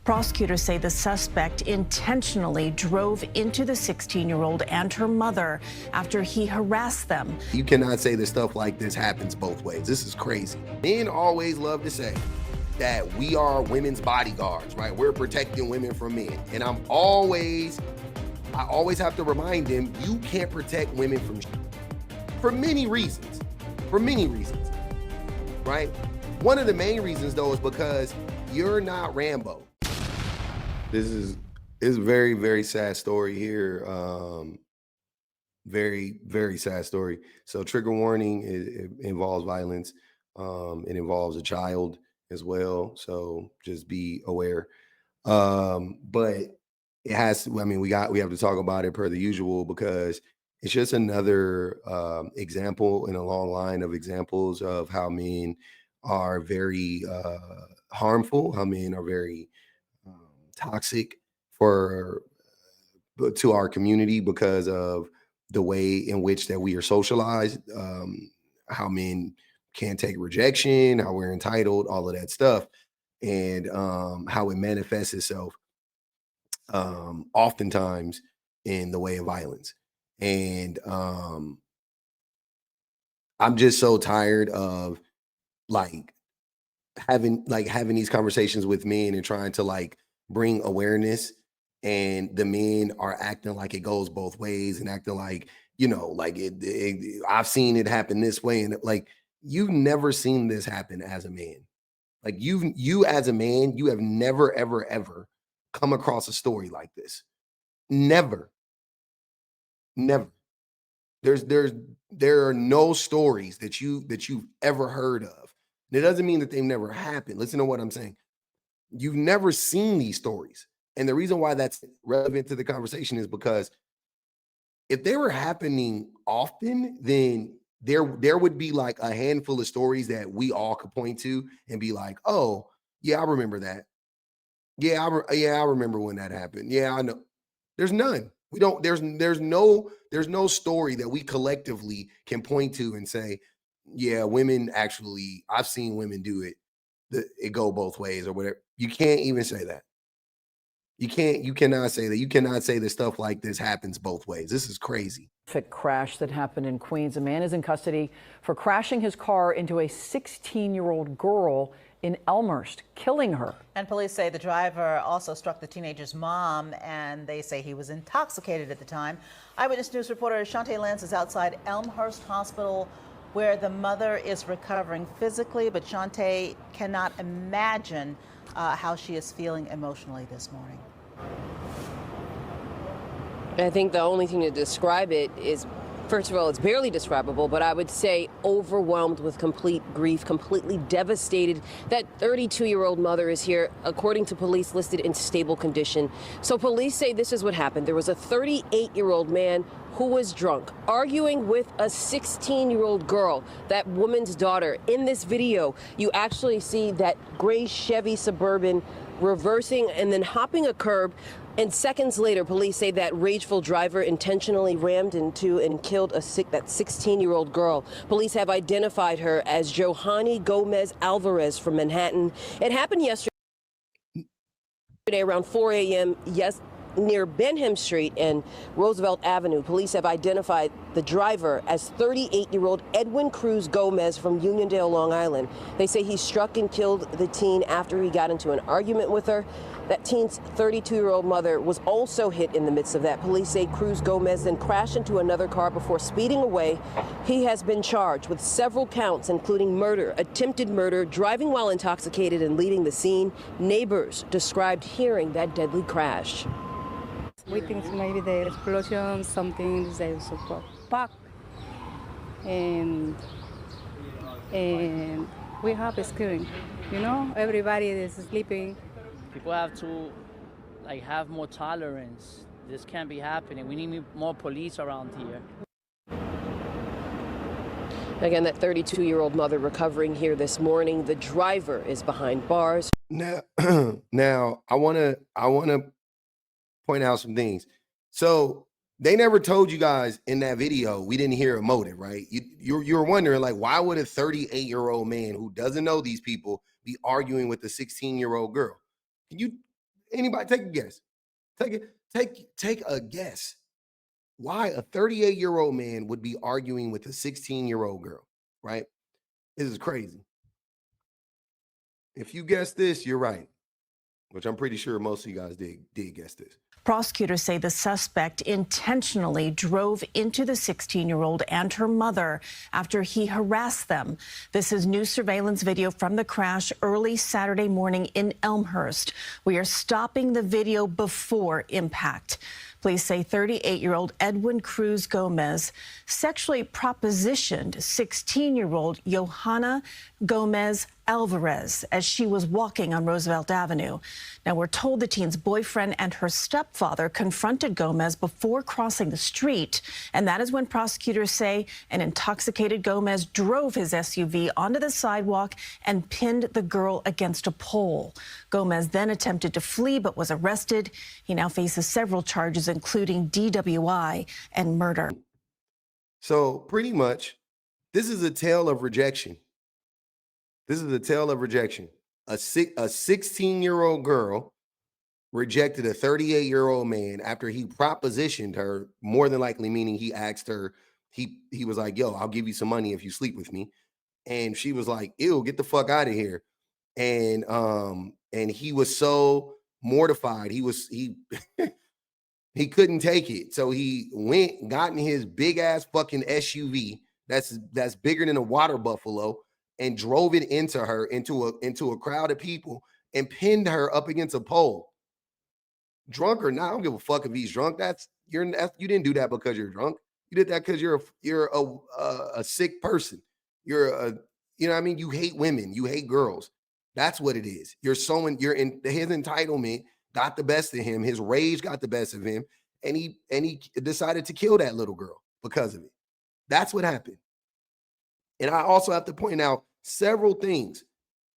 Prosecutors say the suspect intentionally drove into the 16-year-old and her mother after he harassed them. You cannot say that stuff like this happens both ways. This is crazy. Men always love to say that we are women's bodyguards, right? We're protecting women from men. And I always have to remind them, you can't protect women from for many reasons, right? One of the main reasons though is because you're not Rambo. This is a very, very sad story here. Very, very sad story. So trigger warning, it involves violence. It involves a child as well. So just be aware. But it has to, I mean, we have to talk about it per the usual, because it's just another example in a long line of examples of how men are very harmful, how men are very toxic to our community because of the way in which that we are socialized, how men can't take rejection, how we're entitled, all of that stuff, and how it manifests itself oftentimes in the way of violence. And I'm just so tired of having these conversations with men and trying to bring awareness, and the men are acting like it goes both ways and acting like, I've seen it happen this way. And you've never seen this happen as a man. You as a man, you have never, ever, ever come across a story like this. Never. There are no stories that you've ever heard of. And it doesn't mean that they've never happened. Listen to what I'm saying. You've never seen these stories. And the reason why that's relevant to the conversation is because if they were happening often, then there would be like a handful of stories that we all could point to and be like, oh, yeah, I remember that. Yeah, I remember when that happened. Yeah, I know. There's none. We don't, there's no story that we collectively can point to and say, yeah, women actually, I've seen women do it. It go both ways or whatever. You can't even say that. You cannot say that. You cannot say that stuff like this happens both ways. This is crazy. Crash that happened in Queens. A man is in custody for crashing his car into a 16-year-old girl in Elmhurst, killing her. And police say the driver also struck the teenager's mom, and they say he was intoxicated at the time. Eyewitness News reporter Shantae Lance is outside Elmhurst Hospital, where the mother is recovering physically, but Shantae cannot imagine how she is feeling emotionally this morning. I think the only thing to describe it is, first of all, it's barely describable, but I would say overwhelmed with complete grief, completely devastated. That 32-year-old mother is here, according to police, listed in stable condition. So police say this is what happened. There was a 38-year-old man who was drunk, arguing with a 16-year-old girl, that woman's daughter. In this video, you actually see that gray Chevy Suburban reversing and then hopping a curb. And seconds later, police say that rageful driver intentionally rammed into and killed that 16-year-old girl. Police have identified her as Johanny Gomez Alvarez from Manhattan. It happened yesterday around 4 a.m. Near Benham Street and Roosevelt Avenue. Police have identified the driver as 38-year-old Edwin Cruz Gomez from Uniondale, Long Island. They say he struck and killed the teen after he got into an argument with her. That teen's 32-year-old mother was also hit in the midst of that. Police say Cruz Gomez then crashed into another car before speeding away. He has been charged with several counts, including murder, attempted murder, driving while intoxicated, and leaving the scene. Neighbors described hearing that deadly crash. We think maybe the explosion, something is so pop, and we have a scream. Everybody is sleeping. People have to have more tolerance. This can't be happening. We need more police around here. Again, that 32-year-old mother recovering here this morning. The driver is behind bars. Now, I want to point out some things. So they never told you guys in that video, we didn't hear a motive, right? You're wondering, why would a 38-year-old man who doesn't know these people be arguing with a 16-year-old girl? Anybody take a guess? Take a guess. Why a 38-year-old man would be arguing with a 16-year-old girl, right? This is crazy. If you guess this, you're right, which I'm pretty sure most of you guys did guess this. Prosecutors say the suspect intentionally drove into the 16-year-old and her mother after he harassed them. This is new surveillance video from the crash early Saturday morning in Elmhurst. We are stopping the video before impact. Police say 38-year-old Edwin Cruz Gomez sexually propositioned 16-year-old Johanna Gomez Alvarez as she was walking on Roosevelt Avenue. Now, we're told the teen's boyfriend and her stepfather confronted Gomez before crossing the street, and that is when prosecutors say an intoxicated Gomez drove his SUV onto the sidewalk and pinned the girl against a pole. Gomez then attempted to flee but was arrested. He now faces several charges, including DWI and murder. So pretty much, this is a tale of rejection. This is a tale of rejection. A 16-year-old girl rejected a 38-year-old man after he propositioned her, more than likely meaning he asked her, he was like, yo, I'll give you some money if you sleep with me. And she was like, ew, get the fuck out of here. And he was so mortified. He he couldn't take it. So he got in his big ass fucking SUV that's bigger than a water buffalo, and drove it into a crowd of people and pinned her up against a pole. Drunk or not, I don't give a fuck if he's drunk. You didn't do that because you're drunk. You did that because you're a sick person. You know what I mean? You hate women. You hate girls. That's what it is. His entitlement got the best of him. His rage got the best of him, and he decided to kill that little girl because of it. That's what happened. And I also have to point out several things.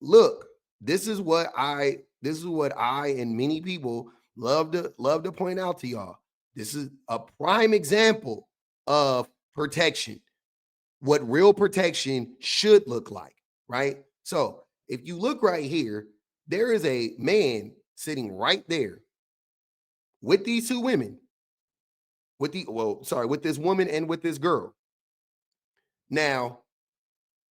Look, this is what I and many people love to point out to y'all. This is a prime example of protection, what real protection should look like, right? So if you look right here, there is a man sitting right there with these two women, with this woman and with this girl. Now,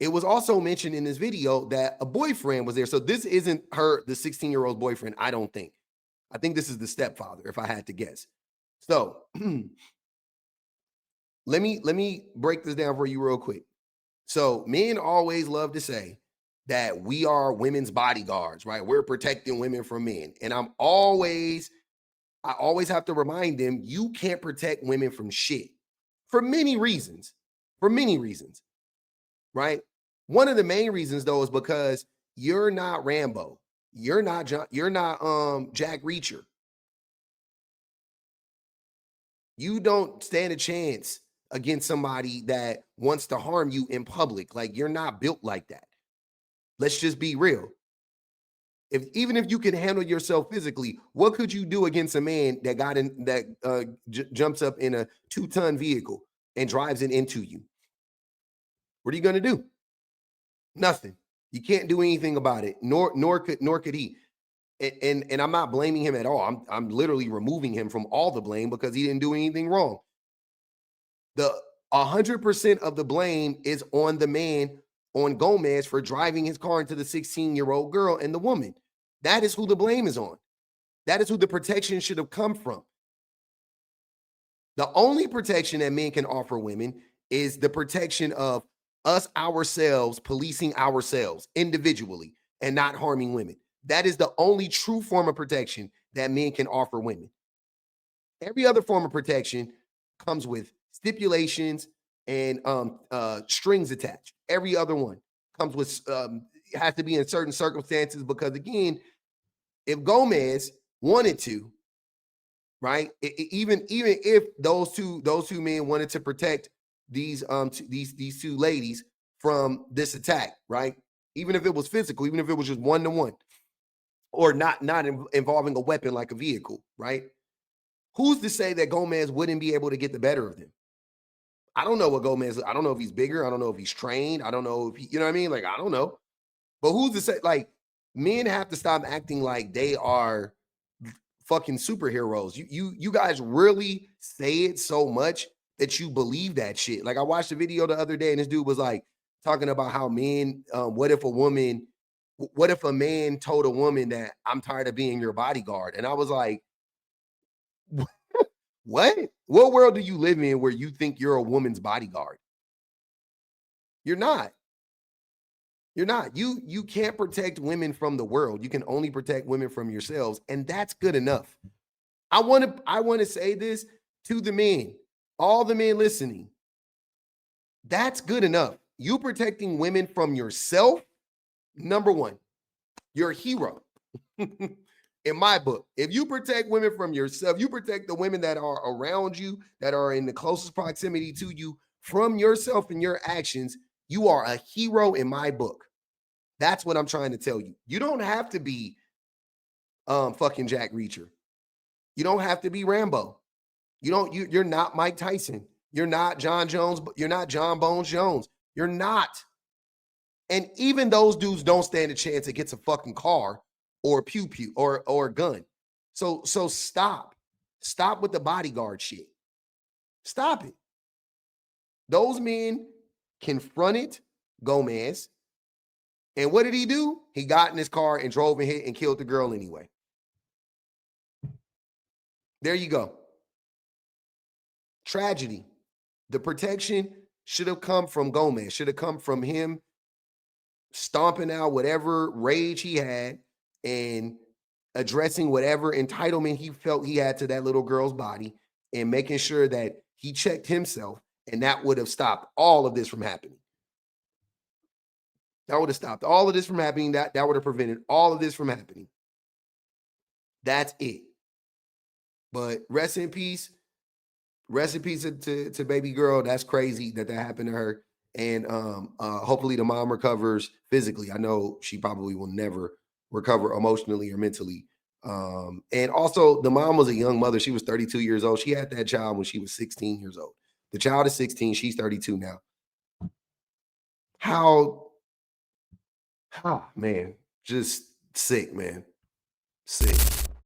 it was also mentioned in this video that a boyfriend was there. So this isn't the 16-year-old boyfriend, I don't think. I think this is the stepfather, if I had to guess. So let me break this down for you real quick. So men always love to say that we are women's bodyguards, right? We're protecting women from men. And I always have to remind them, you can't protect women from shit for many reasons, right? One of the main reasons, though, is because you're not Rambo. You're not Jack Reacher. You don't stand a chance against somebody that wants to harm you in public. Like, you're not built like that. Let's just be real. Even if you can handle yourself physically, what could you do against a man that jumps up in a 2-ton vehicle and drives it into you? What are you going to do? Nothing. You can't do anything about it. Nor could he. And I'm not blaming him at all. I'm literally removing him from all the blame because he didn't do anything wrong. The 100% of the blame is on the man, on Gomez, for driving his car into the 16-year-old girl and the woman. That is who the blame is on. That is who the protection should have come from. The only protection that men can offer women is the protection of us ourselves, policing ourselves individually and not harming women. That is the only true form of protection that men can offer women. Every other form of protection comes with stipulations and strings attached. Every other one comes with has to be in certain circumstances, because again, if Gomez wanted to, right, even if those two men wanted to protect these two ladies from this attack, right, even if it was physical, even if it was just 1-to-1, or not involving a weapon like a vehicle, right? Who's to say that Gomez wouldn't be able to get the better of them? I don't know what Gomez, I don't know if he's bigger. I don't know if he's trained. I don't know if he, you know what I mean? Like, I don't know. But who's to say, like, men have to stop acting like they are fucking superheroes. You guys really say it so much that you believe that shit. Like I watched a video the other day and this dude was like talking about how men, what if a man told a woman that I'm tired of being your bodyguard? And I was like, what? What world do you live in where you think you're a woman's bodyguard? You're not. You're not. You can't protect women from the world. You can only protect women from yourselves, and that's good enough. I want to say this to the men, all the men listening. That's good enough. You protecting women from yourself, number one, you're a hero. In my book, if you protect women from yourself, you protect the women that are around you, that are in the closest proximity to you from yourself and your actions, you are a hero in my book. That's what I'm trying to tell you. You don't have to be fucking Jack Reacher. You don't have to be Rambo. You're not Mike Tyson. You're not John Jones. You're not John Bones Jones. You're not. And even those dudes don't stand a chance against a fucking car or pew pew or a gun. So stop. Stop with the bodyguard shit. Stop it. Those men confronted Gomez. And what did he do? He got in his car and drove and hit and killed the girl anyway. There you go. Tragedy. The protection should have come from Gomez, should have come from him stomping out whatever rage he had and addressing whatever entitlement he felt he had to that little girl's body and making sure that he checked himself, and that would have stopped all of this from happening. That would have stopped all of this from happening. That would have prevented all of this from happening. That's it. But rest in peace. Rest in peace to baby girl. That's crazy that happened to her. And hopefully the mom recovers physically. I know she probably will never recover emotionally or mentally. And also the mom was a young mother. She was 32 years old. She had that child when she was 16 years old. The child is 16. She's 32 now. Man, just sick, man. Sick.